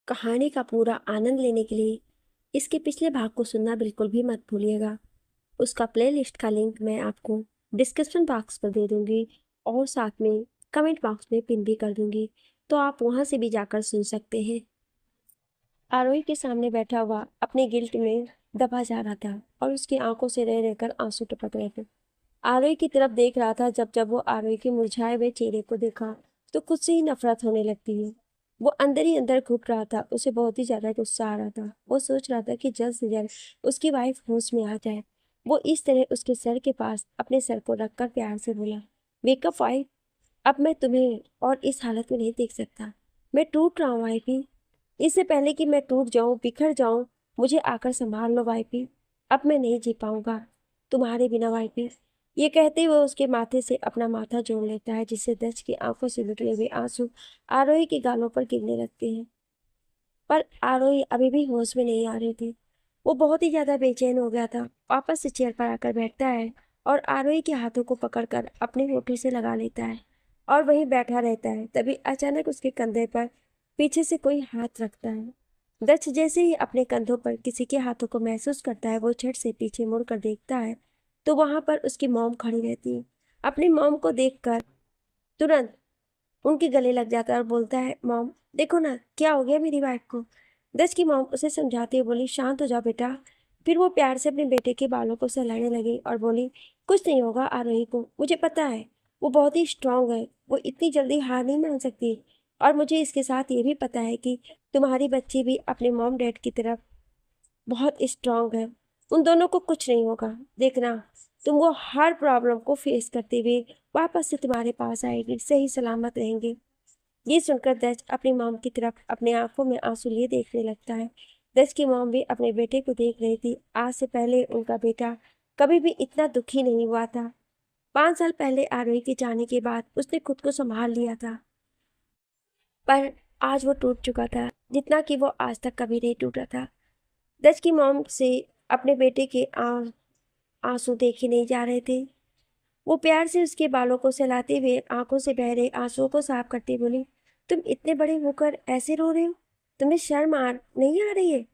कहानी का पूरा आनंद लेने के लिए इसके पिछले भाग को सुनना बिल्कुल भी मत भूलिएगा। उसका प्लेलिस्ट का लिंक मैं आपको डिस्क्रिप्शन बॉक्स पर दे दूंगी और साथ में कमेंट बॉक्स में पिन भी कर दूंगी, तो आप वहां से भी जाकर सुन सकते हैं। आरोही के सामने बैठा हुआ अपने गिल्ट में दबा जा रहा था और उसकी आंखों से रह रहकर आंसू टपक रहे थे। आरोही की तरफ देख रहा था। जब जब वो आरोही के मुरझाए हुए चेहरे को देखा तो खुद से ही नफरत होने लगती है। वो अंदर ही अंदर घुट रहा था। उसे बहुत ही ज्यादा गुस्सा आ रहा था। वो सोच रहा था कि जल्द से जल्द उसकी वाइफ होश में आ जाए। वो इस तरह उसके सर के पास अपने सर को रखकर प्यार से बोला, वेकअप वाइफ, अब मैं तुम्हें और इस हालत में नहीं देख सकता। मैं टूट रहा हूँ वाइफी। इससे पहले कि मैं टूट जाऊं, बिखर जाऊं, मुझे आकर संभाल लो वाइफी। अब मैं नहीं जी पाऊंगा तुम्हारे बिना वाइफी। ये कहते हुए उसके माथे से अपना माथा जोड़ लेता है, जिससे दक्ष की आंखों से निकले हुए आंसू आरोही के गालों पर गिरने लगते हैं। पर आरोही अभी भी होश में नहीं आ रही थी। वो बहुत ही ज्यादा बेचैन हो गया था। वापस से चेयर पर आकर बैठता है और आरोही के हाथों को पकड़कर अपने होठों से लगा लेता है और वहीं बैठा रहता है। तभी अचानक उसके कंधे पर पीछे से कोई हाथ रखता है। दक्ष जैसे ही अपने कंधों पर किसी के हाथों को महसूस करता है, वो झट से पीछे मुड़कर देखता है तो वहां पर उसकी मॉम खड़ी रहती है। अपनी मॉम को देखकर तुरंत उनके गले लग जाता है और बोलता है, मॉम देखो ना क्या हो गया मेरी वाइफ को। दस की मॉम उसे समझाती हुई बोली, शांत हो जाओ बेटा। फिर वो प्यार से अपने बेटे के बालों को सहलाने लगी और बोली, कुछ नहीं होगा आरोही को, मुझे पता है वो बहुत ही स्ट्रांग है, वो इतनी जल्दी हार नहीं मान सकती। और मुझे इसके साथ ये भी पता है कि तुम्हारी बच्ची भी अपने मॉम डैड की तरफ बहुत स्ट्रांग है। उन दोनों को कुछ नहीं होगा। देखना, तुम वो हर प्रॉब्लम को फेस करते हुए वापस से तुम्हारे पास आएगी, सही सलामत रहेंगे। ये सुनकर दज अपनी मॉम की तरफ अपने आंखों में आंसू लिए देखने लगता है। दज की मॉम भी अपने बेटे को देख रही थी। आज से पहले उनका बेटा कभी भी इतना दुखी नहीं हुआ था। 5 साल पहले आरोही के जाने के बाद उसने खुद को संभाल लिया था, पर आज वो टूट चुका था जितना कि वो आज तक कभी नहीं टूटा था। दज की मॉम से अपने बेटे के आंसू देखे नहीं जा रहे थे। वो प्यार से उसके बालों को सहलाते हुए आंखों से बह रहे आंसुओं को साफ करते बोली, तुम इतने बड़े होकर ऐसे रो रहे हो? तुम्हें शर्म आ नहीं आ रही है?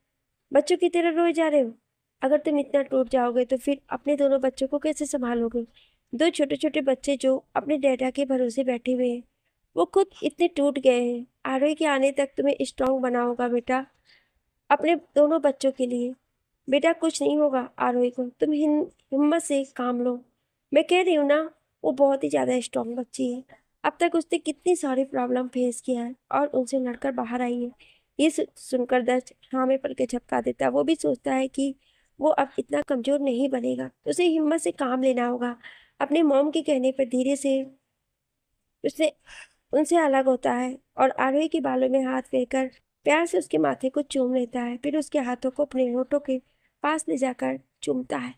बच्चों की तरह रोए जा रहे हो? अगर तुम इतना टूट जाओगे तो फिर अपने दोनों बच्चों को कैसे संभालोगे? दो छोटे छोटे बच्चे जो अपने डैडा के भरोसे बैठे हुए हैं, वो खुद इतने टूट गए हैं। आरोही के आने तक तुम्हें स्ट्रांग बना होगा बेटा, अपने दोनों बच्चों के लिए। बेटा कुछ नहीं होगा आरोही को, तुम हिम्मत से काम लो। मैं कह रही हूँ ना, वो बहुत ही ज्यादा स्ट्रांग बच्ची है। अब तक उसने कितनी सारी प्रॉब्लम फेस किया है और उनसे लड़कर बाहर आई है। ये सुनकर दर्द हाँ में पल के झपका देता है। वो भी सोचता है कि वो अब इतना कमजोर नहीं बनेगा, उसे हिम्मत से काम लेना होगा। अपने मॉम के कहने पर धीरे से उसने उनसे अलग होता है और आरोही के बालों में हाथ फेरकर प्यार से उसके माथे को चूम लेता है। फिर उसके हाथों को अपने होठों के पास ले जाकर चूमता है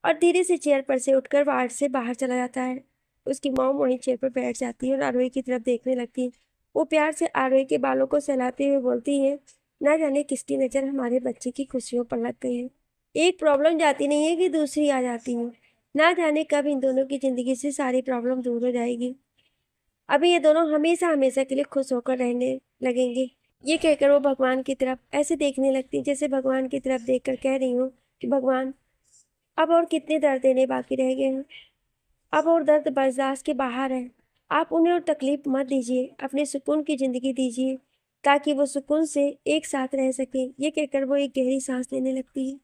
और धीरे से चेयर पर से उठकर वार्ड से बाहर चला जाता है। उसकी मॉम वहीं चेयर पर बैठ जाती है और आरोही की तरफ देखने लगती है। वो प्यार से आरोही के बालों को सहलाते हुए बोलती है, ना जाने किसकी नजर हमारे बच्चे की खुशियों पर लग गई है। एक प्रॉब्लम जाती नहीं है कि दूसरी आ जाती है। ना जाने कब इन दोनों की जिंदगी से सारी प्रॉब्लम दूर हो जाएगी। अभी ये दोनों हमेशा हमेशा के लिए खुश होकर रहने लगेंगे। ये कहकर वो भगवान की तरफ ऐसे देखने लगती जैसे भगवान की तरफ देखकर कह रही हूँ कि भगवान, अब और कितने दर्द देने बाकी रह गए हैं। अब और दर्द बर्दाश्त के बाहर है। आप उन्हें और तकलीफ मत दीजिए, अपने सुकून की जिंदगी दीजिए ताकि वो सुकून से एक साथ रह सके। ये कहकर वो एक गहरी सांस लेने लगती है।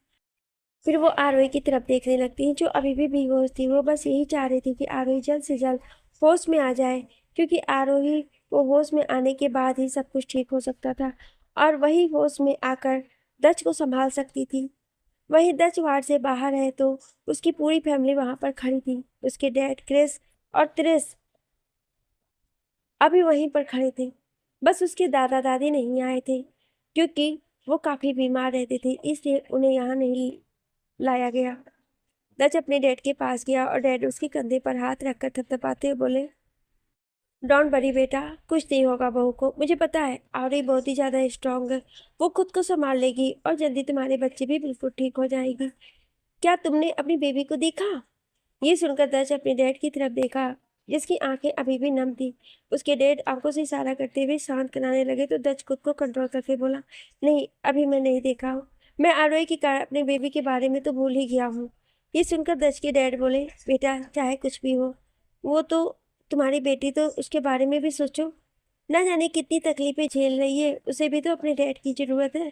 फिर वो आरोही की तरफ देखने लगती है जो अभी भी बेहोश थी। वो बस यही चाह रही थी कि आरोही जल्द से जल्द होश में आ जाए, क्योंकि आरोही को होश में आने के बाद ही सब कुछ ठीक हो सकता था और वही होश में आकर दच को संभाल सकती थी। वही दच वार्ड से बाहर है तो उसकी पूरी फैमिली वहां पर खड़ी थी। उसके डैड क्रिस और त्रिस अभी वहीं पर खड़े थे। बस उसके दादा दादी नहीं आए थे क्योंकि वो काफी बीमार रहते थे, इसलिए उन्हें यहाँ नहीं लाया गया। दच अपने डैड के पास गया और डैड उसके कंधे पर हाथ रखकर थपथपाते हुए बोले, डोंट वरी बेटा, कुछ नहीं होगा बहू को। मुझे पता है आरही बहुत ही ज्यादा स्ट्रांग है, वो खुद को संभाल लेगी और जल्दी तुम्हारे बच्चे भी बिल्कुल ठीक हो जाएगी। क्या तुमने अपनी बेबी को देखा? ये सुनकर दर्श अपने डैड की तरफ देखा जिसकी आंखें अभी भी नम थी। उसके डैड आंखों से इशारा करते हुए शांत कराने लगे तो दच खुद को कंट्रोल करके बोला, नहीं अभी मैं नहीं देखा हूँ, मैं आरोही के कारण अपने बेबी के बारे में तो भूल ही गया हूँ। ये सुनकर दच के डैड बोले, बेटा चाहे कुछ भी हो, वो तो तुम्हारी बेटी, तो उसके बारे में भी सोचो, ना जाने कितनी तकलीफें झेल रही है, उसे भी तो अपने डैड की जरूरत है।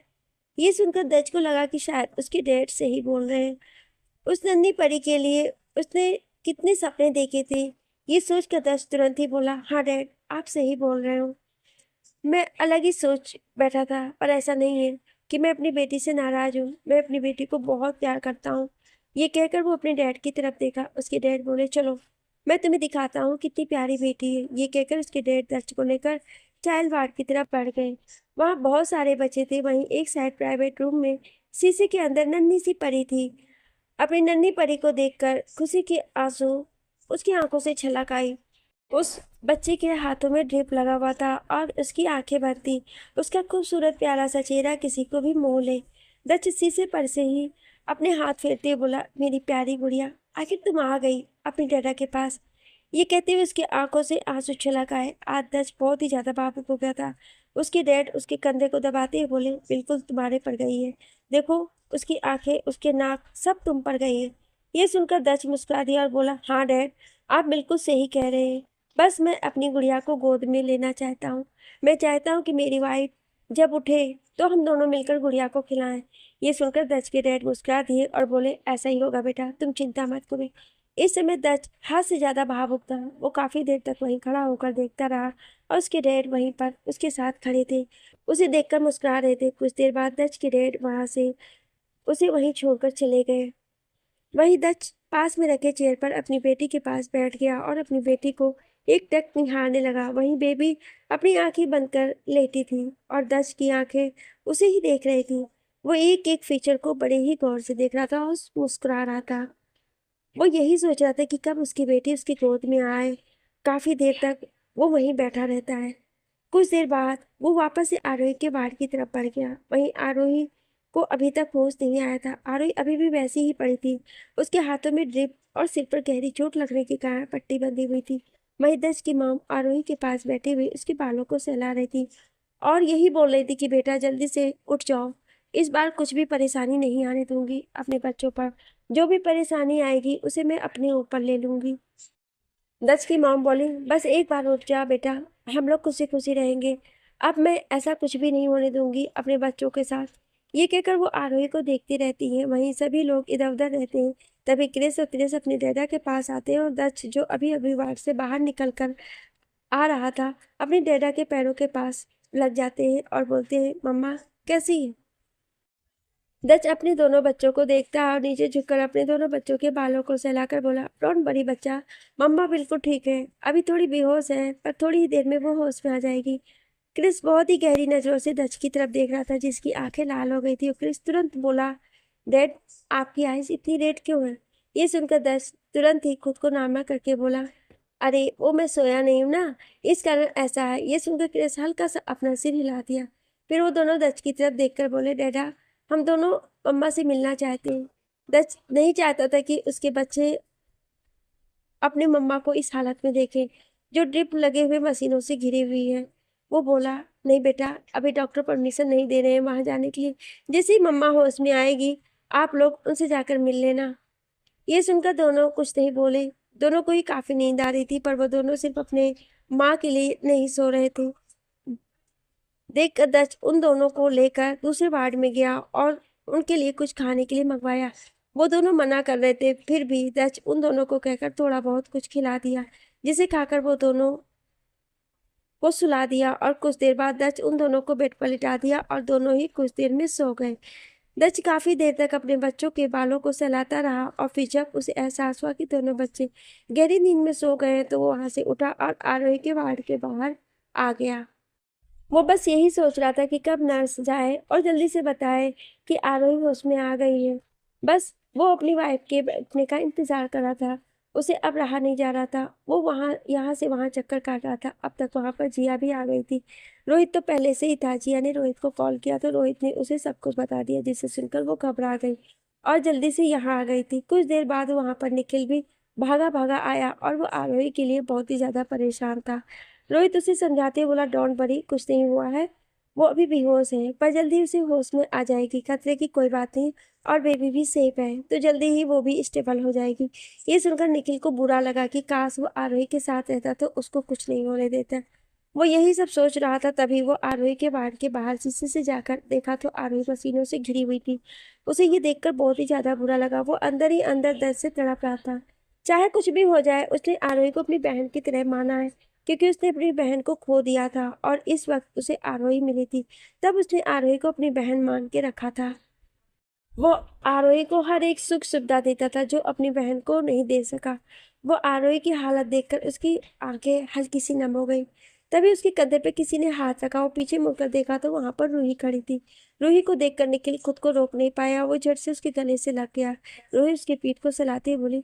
ये सुनकर दच को लगा कि शायद उसके डैड सही बोल रहे हैं। उस नन्ही परी के लिए उसने कितने सपने देखे थे। ये सोचकर दच तुरंत ही बोला, हाँ डैड आप सही बोल रहे हो, मैं अलग ही सोच बैठा था, पर ऐसा नहीं है कि मैं अपनी बेटी से नाराज हूँ, मैं अपनी बेटी को बहुत प्यार करता हूँ। ये कहकर वो अपने डैड की तरफ देखा। उसके डैड बोले, चलो मैं तुम्हें दिखाता हूँ कितनी प्यारी बेटी है। ये कहकर उसके डैड दर्ज को लेकर चाइल्ड वार्ड की तरफ बढ़ गए। वहाँ बहुत सारे बच्चे थे। वहीं एक साइड प्राइवेट रूम में शीशे के अंदर नन्ही सी परी थी। अपनी नन्ही परी को देखकर खुशी के आंसू उसकी आंखों से छलक आई। उस बच्चे के हाथों में ड्रिप लगा हुआ था और उसकी आंखें बंद थी। उसका खूबसूरत प्यारा सा चेहरा किसी को भी मोह ले। दच शीशे पर से ही अपने हाथ फेरते हुए बोला, मेरी प्यारी गुड़िया, आखिर तुम आ गई अपनी डैडा के पास। ये कहते हुए उसकी आंखों से आंसू छलक आए। आज दच बहुत ही ज्यादा भावुक हो गया था। उसके डैड उसके कंधे को दबाते हुए बोले, बिल्कुल तुम्हारे पर गई है, देखो उसकी आंखें, उसके नाक, सब तुम पर गई है। ये सुनकर दच मुस्कुरा दिया और बोला, हाँ डैड आप बिल्कुल सही कह रहे हैं, बस मैं अपनी गुड़िया को गोद में लेना चाहता हूँ। मैं चाहता हूँ कि मेरी वाइफ जब उठे तो हम दोनों मिलकर गुड़िया को खिलाएं। ये सुनकर दच के डैड मुस्कुरा दिए और बोले, ऐसा ही होगा बेटा, तुम चिंता मत करो। इस समय दच हद से ज्यादा भावुक था। वो काफी देर तक वहीं खड़ा होकर देखता रहा और उसके डैड वहीं पर उसके साथ खड़े थे, उसे देखकर मुस्कुरा रहे थे। कुछ देर बाद दच के डैड वहां से उसे वहीं छोड़कर चले गए। वहीं दच पास में रखे चेयर पर अपनी बेटी के पास बैठ गया और अपनी बेटी को एक टक निहारने लगा। वहीं बेबी अपनी आंखें बंद कर लेटी थी और दच की आंखें उसे ही देख रही थी। वो एक एक फीचर को बड़े ही गौर से देख रहा था और मुस्कुरा रहा था। वो यही सोच रहा था कि कब उसकी बेटी उसकी गोद में आए। काफी देर तक वो वहीं बैठा रहता है। कुछ देर बाद वो वापस से आरोही के वार्ड की तरफ बढ़ गया। वहीं आरोही को अभी तक होश नहीं आया था। आरोही अभी भी वैसी ही पड़ी थी। उसके हाथों में ड्रिप और सिर पर गहरी चोट लगने के कारण पट्टी बंधी हुई थी। वहीं दस की मॉम आरोही के पास बैठे हुए उसके बालों को सहला रही थी और यही बोल रही थी कि बेटा जल्दी से उठ जाओ, इस बार कुछ भी परेशानी नहीं आने दूंगी अपने बच्चों पर। जो भी परेशानी आएगी उसे मैं अपने ऊपर ले लूंगी। दच की मॉम बोली, बस एक बार उठ जा बेटा, हम लोग खुशी खुशी रहेंगे, अब मैं ऐसा कुछ भी नहीं होने दूंगी अपने बच्चों के साथ। ये कहकर वो आरोही को देखती रहती हैं। वहीं सभी लोग इधर उधर रहते हैं। तभी क्रिस और त्रिस अपने डैडा के पास आते हैं और दच जो अभी अभी वार्ड से बाहर निकल कर आ रहा था अपने डैडा के पैरों के पास लग जाते हैं और बोलते हैं, मम्मा कैसी है। दच अपने दोनों बच्चों को देखता और नीचे झुककर अपने दोनों बच्चों के बालों को सहलाकर बोला, डोंट वरी बच्चा, मम्मा बिल्कुल ठीक है, अभी थोड़ी बेहोश है पर थोड़ी ही देर में वो होश में आ जाएगी। क्रिस बहुत ही गहरी नजरों से दच की तरफ देख रहा था जिसकी आंखें लाल हो गई थी और क्रिस तुरंत बोला, डैड आपकी आईज इतनी रेड क्यों है। ये सुनकर दच तुरंत ही खुद को नामा करके बोला, अरे वो मैं सोया नहीं हूं ना, इस कारण ऐसा है। ये सुनकर क्रिस हल्का सा अपना सिर हिला दिया। फिर वो दोनों दच की तरफ देखकर बोले, डैडा हम दोनों मम्मा से मिलना चाहते हैं। दच नहीं चाहता था कि उसके बच्चे अपने मम्मा को इस हालत में देखें जो ड्रिप लगे हुए मशीनों से घिरी हुई है। वो बोला, नहीं बेटा अभी डॉक्टर परमिशन नहीं दे रहे हैं वहां जाने के लिए, जैसे ही मम्मा होश में आएगी आप लोग उनसे जाकर मिल लेना। ये सुनकर दोनों कुछ नहीं बोले। दोनों को ही काफी नींद आ रही थी पर वो दोनों सिर्फ अपने माँ के लिए नहीं सो रहे थे। देखकर दच उन दोनों को लेकर दूसरे वार्ड में गया और उनके लिए कुछ खाने के लिए मंगवाया। वो दोनों मना कर रहे थे फिर भी दच उन दोनों को कहकर थोड़ा बहुत कुछ खिला दिया, जिसे खाकर वो दोनों को सुला दिया और कुछ देर बाद दच उन दोनों को बेड पर लिटा दिया और दोनों ही कुछ देर में सो गए। दच काफी देर तक अपने बच्चों के बालों को सहलाता रहा और फिर जब उसे एहसास हुआ कि दोनों बच्चे गहरी नींद में सो गए तो वो वहां से उठा और आरोही के वार्ड के बाहर आ गया। वो बस यही सोच रहा था कि कब नर्स जाए और जल्दी से बताए कि आरोही होश में आ गई है। बस वो अपनी वाइफ के बैठने का इंतजार कर रहा था। उसे अब रहा नहीं जा रहा था। वो वहां यहाँ से वहां चक्कर काट रहा था। अब तक वहां पर जिया भी आ गई थी। रोहित तो पहले से ही था। जिया ने रोहित को कॉल किया तो रोहित ने उसे सब कुछ बता दिया, जिसे सुनकर वो घबरा गई और जल्दी से यहाँ आ गई थी। कुछ देर बाद वहां पर निखिल भी भागा भागा आया और वो आरोही के लिए बहुत ही ज़्यादा परेशान था। रोहित उसे समझाते बोला, डोंट वरी, कुछ नहीं हुआ है, वो अभी बेहोश है पर जल्दी उसे होश में आ जाएगी, खतरे की कोई बात नहीं, और बेबी भी सेफ है तो जल्दी ही वो भी स्टेबल हो जाएगी। ये सुनकर निखिल को बुरा लगा कि काश वो आरोही के साथ रहता तो उसको कुछ नहीं होने देता। वो यही सब सोच रहा था तभी वो आरोही के वार्ड के बाहर शीशे से जाकर देखा तो आरोही मशीनों से घिरी हुई थी। उसे ये देखकर बहुत ही ज्यादा बुरा लगा। वो अंदर ही अंदर दर्द से तड़प रहा था। चाहे कुछ भी हो जाए उसने आरोही को अपनी बहन की तरह माना है, क्योंकि उसने अपनी बहन को खो दिया था और इस वक्त उसे आरोही मिली थी। तब उसने आरोही को अपनी बहन मान के रखा था। वो आरोही को हर एक सुख सुविधा देता था जो अपनी बहन को नहीं दे सका। वो आरोही की हालत देखकर उसकी आंखें हल्की सी नम हो गई। तभी उसके कंधे पे किसी ने हाथ रखा। वो पीछे मुड़कर देखा तो वहां पर रूही खड़ी थी। रूही को देखकर निखिल खुद को रोक नहीं पाया। वो झट से उसके गले से लग गया। रूही उसकी पीठ को सहलाती हुई बोली,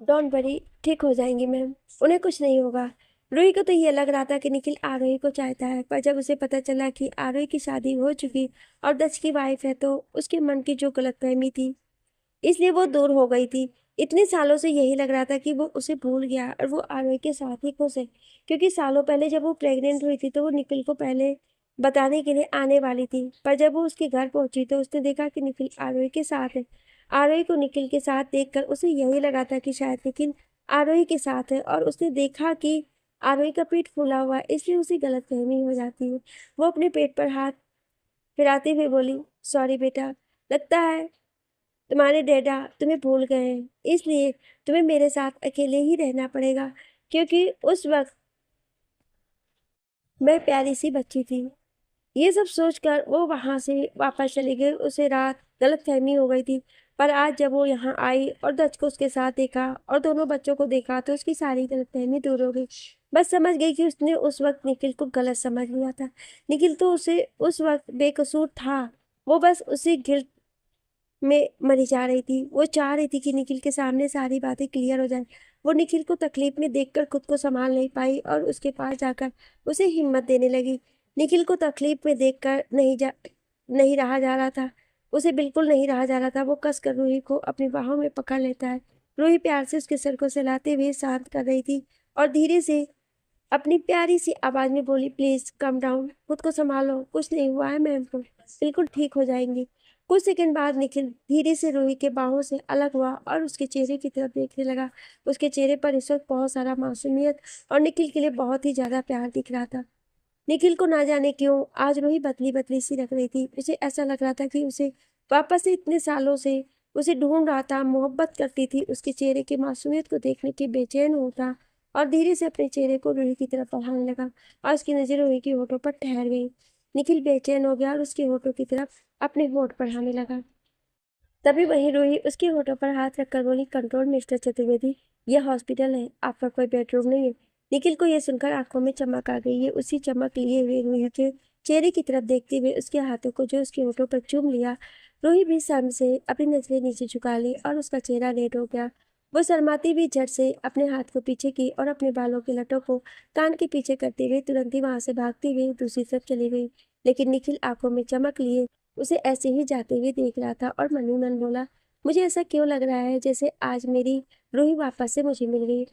डोंट वरी, ठीक हो जाएंगी मैम, उन्हें कुछ नहीं होगा। रूही को तो ये लग रहा था कि निखिल आरोही को चाहता है, पर जब उसे पता चला कि आरोही की शादी हो चुकी और दक्ष की वाइफ है तो उसके मन की जो गलतफहमी थी इसलिए वो दूर हो गई थी। इतने सालों से यही लग रहा था कि वो उसे भूल गया और वो आरोही के साथ ही खुश है, क्योंकि सालों पहले जब वो प्रेग्नेंट हुई थी तो वो निखिल को पहले बताने के लिए आने वाली थी, पर जब वो उसके घर पहुंची तो उसने देखा कि निखिल आरोही के साथ है। आरोही को निखिल के साथ देखकर उसे यही लगा था कि शायद निखिल आरोही के साथ है, और उसने देखा कि आरोही का पेट फूला हुआ है, इसलिए उसे गलतफहमी हो जाती है। वो अपने पेट पर हाथ फिराते हुए बोली, सॉरी बेटा, लगता है तुम्हारे डैडा तुम्हें भूल गए हैं, इसलिए तुम्हें मेरे साथ अकेले ही रहना पड़ेगा, क्योंकि उस वक्त मैं प्यारी सी बच्ची थी। ये सब सोचकर वो वहां से वापस चली गई। उसे रात गलतफहमी हो गई थी, पर आज जब वो यहाँ आई और दच को उसके साथ देखा और दोनों बच्चों को देखा तो उसकी सारी गलतफहमी दूर हो गई। बस समझ गई कि उसने उस वक्त निखिल को गलत समझ लिया था। निखिल तो उसे उस वक्त बेकसूर था। वो बस उसी गिल्ट में मरी जा रही थी। वो चाह रही थी कि निखिल के सामने सारी बातें क्लियर हो जाए। वो निखिल को तकलीफ में देखकर खुद को संभाल नहीं पाई और उसके पास जाकर उसे हिम्मत देने लगी। निखिल को तकलीफ में देखकर नहीं रहा जा रहा था। उसे बिल्कुल नहीं रहा जा रहा था। वो कसकर रूही को अपनी बाहों में पकड़ लेता है। रूही प्यार से उसके सर को सहलाते हुए शांत कर रही थी और धीरे से अपनी प्यारी सी आवाज में बोली, प्लीज कम डाउन, खुद को संभालो, कुछ नहीं हुआ है मैम को, बिल्कुल ठीक हो जाएंगी। कुछ सेकंड बाद निखिल धीरे से रूही के बाहों से अलग हुआ और उसके चेहरे की तरफ देखने लगा। उसके चेहरे पर इस वक्त बहुत सारा मासूमियत और निखिल के लिए बहुत ही ज्यादा प्यार दिख रहा था। निखिल को ना जाने क्यों आज रूही बदली बदली सी लग रही थी। उसे ऐसा लग रहा था कि उसे वापस से इतने सालों से उसे ढूंढ रहा था, मोहब्बत करती थी। उसके चेहरे की मासूमियत को देखने के बेचैन होता और धीरे से अपने चेहरे को रूही की तरफ बढ़ाने लगा और उसकी नजर रूही के होठों पर ठहर गई। निखिल बेचैन हो गया और उसके होठों की तरफ अपने होठ बढ़ाने लगा। तभी वहीं रूही उसके होठों पर हाथ रखकर बोली, कंट्रोल मिस्टर चतुर्वेदी, यह हॉस्पिटल है, आपका कोई बेडरूम नहीं है। निखिल को यह सुनकर आंखों में चमक आ गई। ये उसी चमक लिए हुए रूही के चेहरे की तरफ देखते हुए उसके हाथों को जो उसके होठों पर चूम लिया। रूही भी शर्म से अपनी नजरें नीचे झुका ली और उसका चेहरा लेट हो गया। वो शर्माती भी झट से अपने हाथ को पीछे की और अपने बालों के लटों को कान के पीछे करते हुए तुरंत ही वहां से भागती हुई दूसरी तरफ चली गई। लेकिन निखिल आंखों में चमक लिए उसे ऐसे ही जाते हुए देख रहा था और मन ही मन बोला, मुझे ऐसा क्यों लग रहा है जैसे आज मेरी रूही वापस से मुझे मिल गई।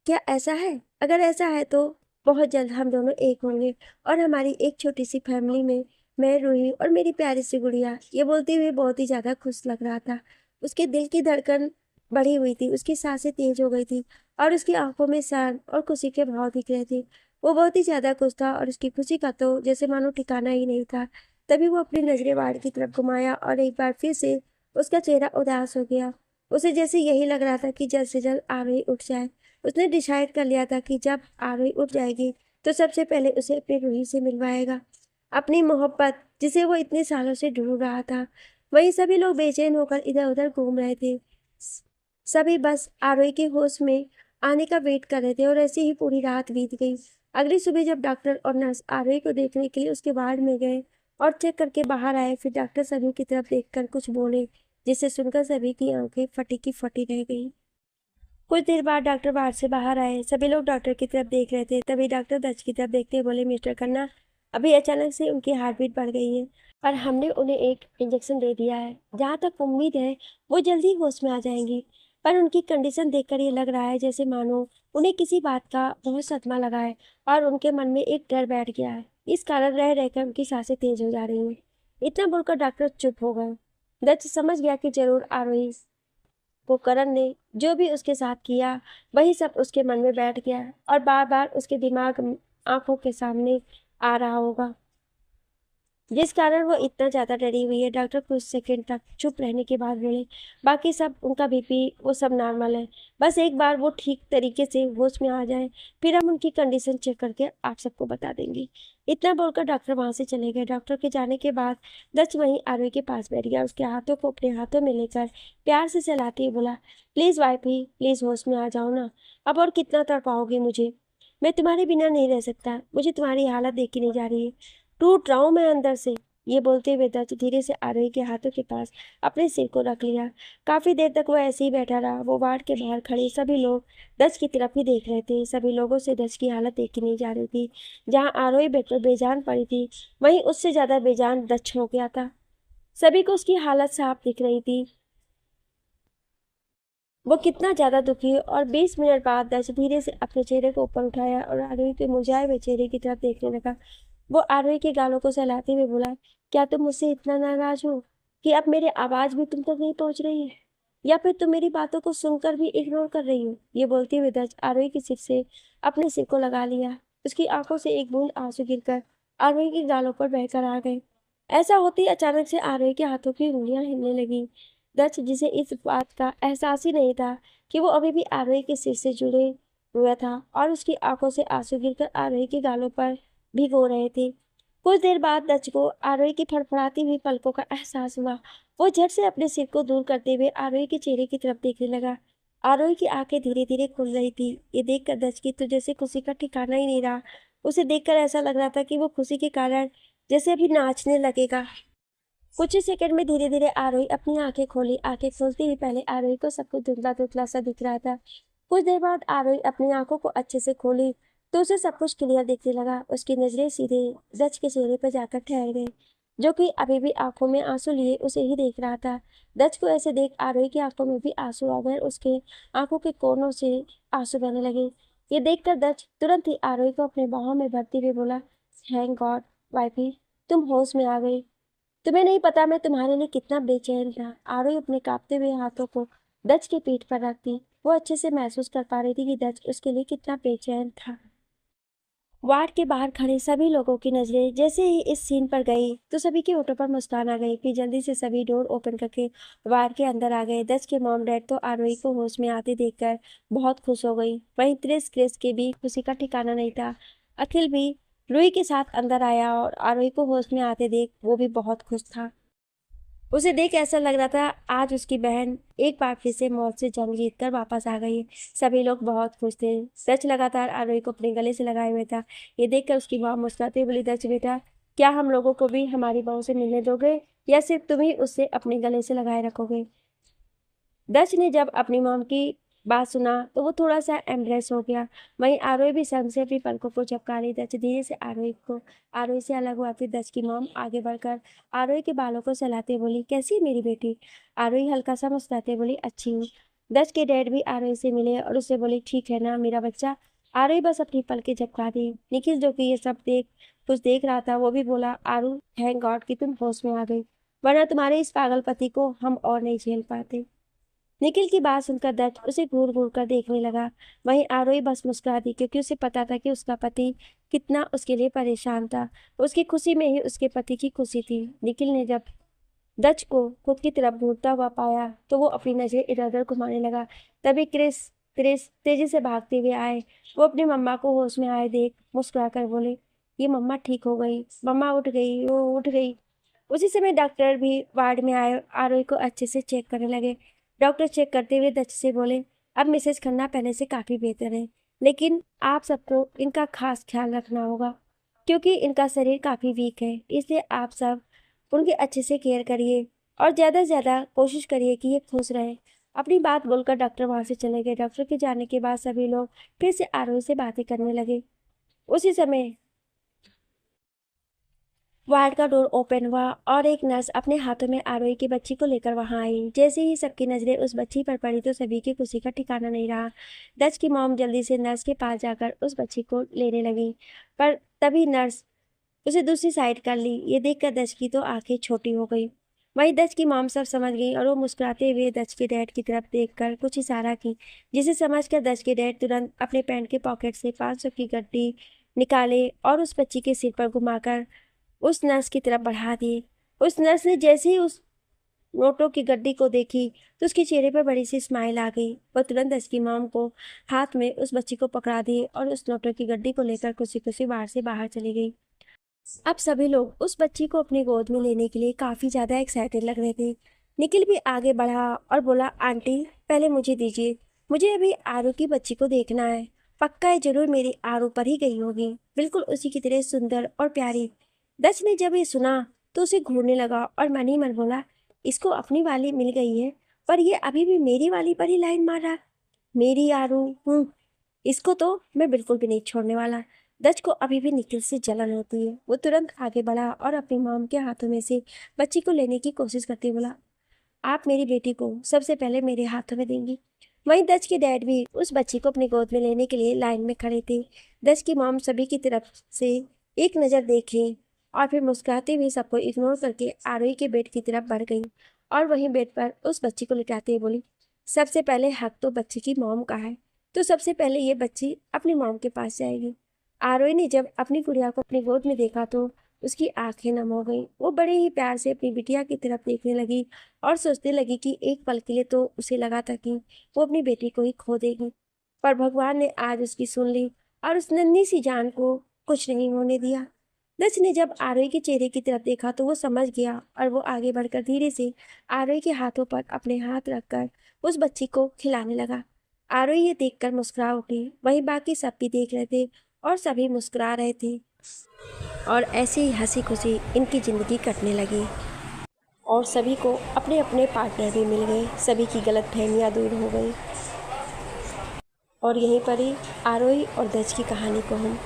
क्या ऐसा है? अगर ऐसा है तो बहुत जल्द हम दोनों एक होंगे और हमारी एक छोटी सी फैमिली में मैं, रूही और मेरी प्यारी सी गुड़िया। ये बोलते हुए बहुत ही ज्यादा खुश लग रहा था। उसके दिल की धड़कन बढ़ी हुई थी, उसकी सांसें तेज हो गई थी और उसकी आंखों में शर्म और खुशी के भाव दिख रहे थे। वो बहुत ही ज्यादा खुश था और उसकी खुशी का तो जैसे मानो ठिकाना ही नहीं था। तभी वो अपनी नजरें बाहर की तरफ घुमाया और एक बार फिर से उसका चेहरा उदास हो गया। उसे जैसे यही लग रहा था कि जल्द से जल्द आरोही उठ जाए। उसने डिसाइड कर लिया था कि जब आरोही उठ जाएगी तो सबसे पहले उसे अपनी रूही से मिलवाएगा, अपनी मोहब्बत जिसे वो इतने सालों से ढूंढ रहा था। वहीं सभी लोग बेचैन होकर इधर उधर घूम रहे थे। सभी बस आरोही के होश में आने का वेट कर रहे थे और ऐसे ही पूरी रात बीत गई। अगली सुबह जब डॉक्टर और नर्स आरोही को देखने के लिए उसके वार्ड में गए और चेक करके बाहर आए, फिर डॉक्टर सभी की तरफ देखकर कुछ बोले, जिसे सुनकर सभी की आंखें फटी की फटी रह गई। कुछ देर बाद डॉक्टर वार्ड से बाहर आए। सभी लोग डॉक्टर की तरफ देख रहे थे। तभी डॉक्टर दत्त की तरफ देखते हुए बोले, मिस्टर खन्ना, अभी अचानक से उनकी हार्ट बीट बढ़ गई है और हमने उन्हें एक इंजेक्शन दे दिया है। जहाँ तक उम्मीद है वो जल्दी होश में आ जाएंगी, पर उनकी कंडीशन देखकर ये लग रहा है जैसे मानो उन्हें किसी बात का बहुत सदमा लगा है और उनके मन में एक डर बैठ गया है। इस कारण रह रहकर उनकी सांसें तेज हो जा रही हैं। इतना बोलकर डॉक्टर चुप हो गए। दत्त समझ गया कि जरूर आरोही को करण ने जो भी उसके साथ किया वही सब उसके मन में बैठ गया और बार बार उसके दिमाग आंखों के सामने आ रहा होगा, जिस कारण वो इतना ज़्यादा डरी हुई है। डॉक्टर कुछ सेकंड तक चुप रहने के बाद बोले, बाकी सब उनका बीपी वो सब नॉर्मल है, बस एक बार वो ठीक तरीके से होश में आ जाए फिर हम उनकी कंडीशन चेक करके आप सबको बता देंगे। इतना बोलकर डॉक्टर वहाँ से चले गए। डॉक्टर के जाने के बाद दक्ष वहीं आरोही के पास बैठ गया। उसके हाथों को अपने हाथों में लेकर प्यार से चलाते हुए बोला, प्लीज़ वाइफी, प्लीज़ होश में आ जाओ ना, अब और कितना तड़पाओगे मुझे? मैं तुम्हारे बिना नहीं रह सकता, मुझे तुम्हारी हालत देखी नहीं जा रही है, टूट रहा हूं मैं अंदर से। ये बोलते हुए दत्त धीरे से आरोही के हाथों के पास अपने सिर को रख लिया। काफी देर तक वो ऐसे ही बैठा रहा। वो वार्ड के बाहर खड़े सभी लोग दत्त की तरफ ही देख रहे थे। सभी लोगों से दत्त की हालत देखी नहीं जा रही थी। जहां आरोही बेड पर बेजान पड़ी थी वहीं उससे ज्यादा बेजान दत्त हो गया था। सभी को उसकी हालत साफ दिख रही थी, वो कितना ज्यादा दुखी है। और 20 मिनट बाद दत्त धीरे से अपने चेहरे को ऊपर उठाया और आरोही के मुरझाए हुए चेहरे की तरफ देखने लगा। वो आरोही के गालों को सहलाते हुए बोला, क्या तुम मुझसे इतना नाराज हो कि अब मेरी आवाज भी तुम तक नहीं पहुंच रही है, या फिर तुम मेरी बातों को सुनकर भी इग्नोर कर रही हो? ये बोलते हुए दत्त आरोही के सिर से अपने सिर को लगा लिया। उसकी आंखों से एक बूंद आंसू गिरकर आरोही के गालों पर बहकर आ गए। ऐसा होते ही अचानक से आरोही के हाथों की उंगलियां हिलने लगी। दत्त जिसे इस बात का एहसास ही नहीं था कि वो अभी भी आरोही के सिर से जुड़े हुआ था और उसकी आंखों से आंसू गिरकर आरोही के गालों पर भिगो रहे थे। कुछ देर बाद दत्त को आरोही की फड़फड़ाती हुई पलकों का एहसास हुआ। वो झट से अपने सिर को दूर करते हुए आरोही के चेहरे की तरफ देखने लगा। आरोही की आंखें धीरे धीरे खुल रही थी। ये देखकर दत्त की तो जैसे खुशी का ठिकाना ही नहीं रहा। उसे देखकर ऐसा लग रहा था कि वो खुशी के कारण जैसे अभी नाचने लगेगा। कुछ ही सेकंड में धीरे धीरे आरोही अपनी आंखें खोली। आंखें खोलते ही पहले आरोही को सब कुछ धुंधला धुंधला सा दिख रहा था। कुछ देर बाद आरोही अपनी आंखों को अच्छे से खोली तो उसे सब कुछ क्लियर दिखने लगा। उसकी नजरें सीधे दत्त के चेहरे पर जाकर ठहर गई, जो कि अभी भी आंखों में आंसू लिए उसे ही देख रहा था। दत्त को ऐसे देख आरोही की आंखों में भी आंसू आ गए। उसके आंखों के कोनों से आंसू बहने लगे। ये देखकर दत्त तुरंत ही आरोही को अपने बाहों में भरते हुए बोला, थैंक गॉड वाइफी, तुम होश में आ गई। तुम्हें नहीं पता मैं तुम्हारे लिए कितना बेचैन था। आरोही अपने कांपते हुए हाथों को दत्त की पीठ पर रखती। वो अच्छे से महसूस कर पा रही थी कि दत्त उसके लिए कितना बेचैन था। वार्ड के बाहर खड़े सभी लोगों की नजरें जैसे ही इस सीन पर गई तो सभी के होठों पर मुस्कान आ गई। फिर जल्दी से सभी डोर ओपन करके वार्ड के अंदर आ गए। दत्त के मॉम डैड तो आरोही को होश में आते देखकर बहुत खुश हो गई। वहीं त्रिस क्रिस के भी खुशी का ठिकाना नहीं था। अखिल भी रूही के साथ अंदर आया और आरोही को होश में आते देख वो भी बहुत खुश था। उसे देख ऐसा लग रहा था आज उसकी बहन एक बार फिर से मौत से जंग जीत कर वापस आ गई है। सभी लोग बहुत खुश थे। सच लगातार आरोही को अपने गले से लगाए हुए था। ये देखकर उसकी माँ मुस्कुराते हुए बोली, दक्ष बेटा, क्या हम लोगों को भी हमारी बहू से मिलने दोगे या सिर्फ तुम ही उससे अपने गले से लगाए रखोगे? दक्ष ने जब अपनी मॉम की बात सुना तो वो थोड़ा सा एम्ब्रेस हो गया। वहीं आरोही भी शर्म से अपनी पलकों को झपका रही। दक्ष धीरे से आरोही से अलग हुआ। फिर दक्ष की मॉम आगे बढ़कर आरोही के बालों को सहलाते बोली, कैसी है मेरी बेटी? आरोही हल्का सा मुस्कुराते बोली, अच्छी हूँ। दक्ष के डैड भी आरोही से मिले और उससे बोले, ठीक है ना मेरा बच्चा? आरोही बस अपनी पलकें झपका दी। निखिल जो कि ये सब कुछ देख रहा था वो भी बोला, आरू थैंक गॉड कि तुम होश में आ गई, वरना तुम्हारे इस पागल पति को हम और नहीं झेल पाते। निखिल की बात सुनकर दत्त उसे घूर घूर कर देखने लगा। वहीं आरोही बस मुस्कुरा दी क्योंकि उसे पता था कि उसका पति कितना उसके लिए परेशान था। उसकी खुशी में ही उसके पति की खुशी थी। निखिल ने जब दत्त को खुद की तरफ घूरता हुआ पाया तो वो अपनी नजरें इधर उधर घुमाने लगा। तभी क्रिस क्रिस तेजी से भागते हुए आए। वो अपनी मम्मा को होश में आए देख मुस्कुरा कर बोले, ये मम्मा ठीक हो गई, मम्मा उठ गई, वो उठ गई। उसी समय डॉक्टर भी वार्ड में आए। आरोही को अच्छे से चेक करने लगे। डॉक्टर चेक करते हुए दत्त से बोले, अब मिसेज खन्ना पहले से काफ़ी बेहतर है, लेकिन आप सबको इनका खास ख्याल रखना होगा क्योंकि इनका शरीर काफ़ी वीक है। इसलिए आप सब उनकी अच्छे से केयर करिए और ज़्यादा से ज़्यादा कोशिश करिए कि ये खुश रहें। अपनी बात बोलकर डॉक्टर वहाँ से चले गए। डॉक्टर के जाने के बाद सभी लोग फिर से आरोही से बातें करने लगे। उसी समय वार्ड का डोर ओपन हुआ और एक नर्स अपने हाथों में आरोही की बच्ची को लेकर वहां आई। जैसे ही सबकी नजरें उस बच्ची पर पड़ी तो सभी की खुशी का ठिकाना नहीं रहा। दच की मॉम जल्दी से नर्स के पास जाकर उस बच्ची को लेने लगी, पर तभी नर्स उसे दूसरी साइड कर ली। ये देखकर दच की तो आंखें छोटी हो गई। वहीं दच की मॉम सब समझ गई और वो मुस्कुराते हुए दच के डैड की तरफ देखकर कुछ इशारा की, जिसे समझकर दच के डैड तुरंत अपने पैंट के पॉकेट से 500 की गड्डी निकाले और उस बच्ची के सिर पर घुमाकर उस नर्स की तरफ बढ़ा दिए। उस नर्स ने जैसे ही उस नोटों की गड्डी को देखी तो उसके चेहरे पर बड़ी सी स्माइल आ गई। वह तुरंत उसकी मॉम को हाथ में उस बच्ची को पकड़ा दिए और उस नोटों की गड्डी को लेकर खुशी खुशी बाहर से बाहर चली गई। अब सभी लोग उस बच्ची को अपनी गोद में लेने के लिए काफी ज्यादा एक्साइटेड लग रहे थे। निखिल भी आगे बढ़ा और बोला, आंटी पहले मुझे दीजिए, मुझे अभी आरू की बच्ची को देखना है। पक्का है जरूर मेरी आरू पर ही गई होगी, बिल्कुल उसी की तरह सुंदर और प्यारी। दच ने जब ये सुना तो उसे घूरने लगा और मन ही मन बोला, इसको अपनी वाली मिल गई है, पर ये अभी भी मेरी वाली पर ही लाइन मार रहा। मेरी आरू इसको तो मैं बिल्कुल भी नहीं छोड़ने वाला। दच को अभी भी निखिल से जलन होती है। वो तुरंत आगे बढ़ा और अपनी मॉम के हाथों में से बच्ची को लेने की कोशिश करते बोला, आप मेरी बेटी को सबसे पहले मेरे हाथों में देंगी। वहीं दच के डैड भी उस बच्ची को अपनी गोद में लेने के लिए लाइन में खड़े थे। दच की मॉम सभी की तरफ से एक नज़र देखे और फिर मुस्कुराते हुए सबको इग्नोर करके आरोही के बेड की तरफ बढ़ गई और वहीं बेड पर उस बच्ची को लिटाते हुए बोली, सबसे पहले हक तो बच्ची की मॉम का है, तो सबसे पहले ये बच्ची अपनी मॉम के पास जाएगी। आरोही ने जब अपनी गुड़िया को अपनी गोद में देखा तो उसकी आंखें नम हो गई। वो बड़े ही प्यार से अपनी बिटिया की तरफ देखने लगी और सोचने लगी कि एक पल के लिए तो उसे लगा था कि वो अपनी बेटी को ही खो देगी, पर भगवान ने आज उसकी सुन ली और उस नन्ही सी जान को कुछ नहीं होने दिया। दच ने जब आरोही के चेहरे की तरफ देखा तो वो समझ गया और वो आगे बढ़कर धीरे से आरोही के हाथों पर अपने हाथ रखकर उस बच्ची को खिलाने लगा। आरोही ये देखकर मुस्कुरा उठी। वहीं बाकी सब भी देख रहे थे और सभी मुस्कुरा रहे थे और ऐसे ही हंसी खुशी इनकी ज़िंदगी कटने लगी और सभी को अपने अपने पार्टनर भी मिल गए। सभी की गलतफहमियां दूर हो गई और यहीं पर ही आरोही और दच की कहानी को हम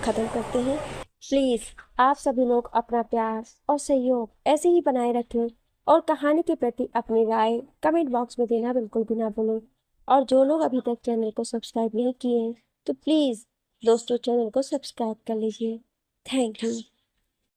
ख़त्म करते हैं। प्लीज़ आप सभी लोग अपना प्यार और सहयोग ऐसे ही बनाए रखें और कहानी के प्रति अपनी राय कमेंट बॉक्स में देना बिल्कुल भी ना भूलें। और जो लोग अभी तक चैनल को सब्सक्राइब नहीं किए हैं तो प्लीज़ दोस्तों चैनल को सब्सक्राइब कर लीजिए। Thank you.